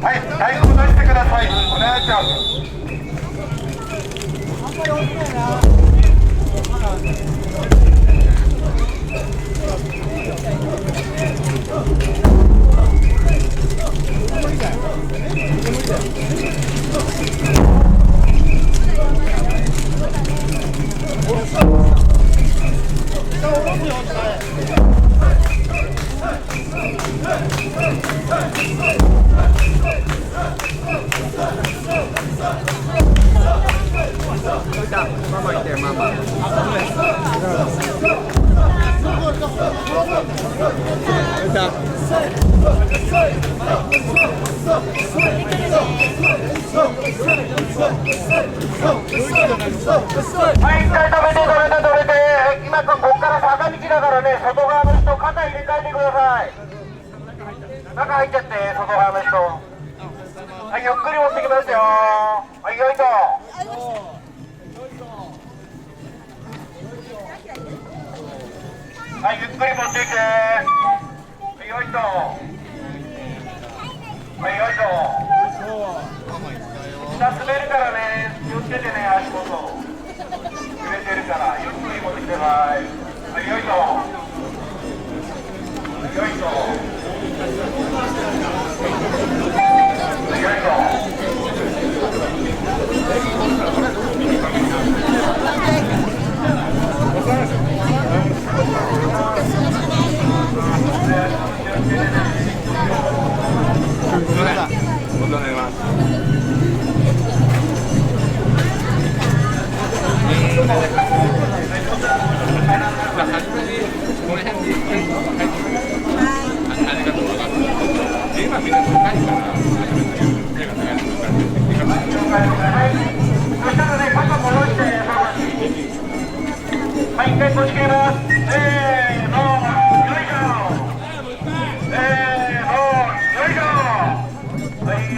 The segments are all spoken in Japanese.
はい、大丈夫出してください。お願いします。ママいてママ。はい、一回止めて。今ここから坂道だからね、外側の人肩入れ替えてください。中入っちゃって、外側の人。はい、ゆっくり持ってきますよ。はい、よいと。はい、ゆっくり持ってきて。はい、よいと。はい、よいと。下滑るからね、気をつけてね、足元。揺れてるから、ゆっくり持ってきてください。はい、よいと。よいと。よいと。はい、一回腰切ります。よいしょ。よいしょ。はい、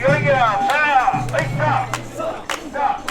よいや。さあ、はい、さあ、はい、さあ、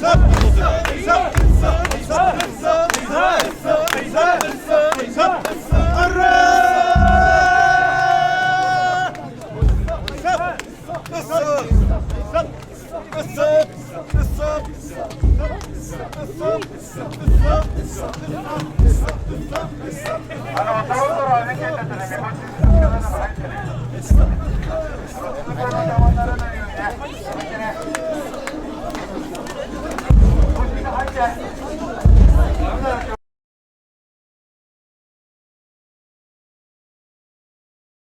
아,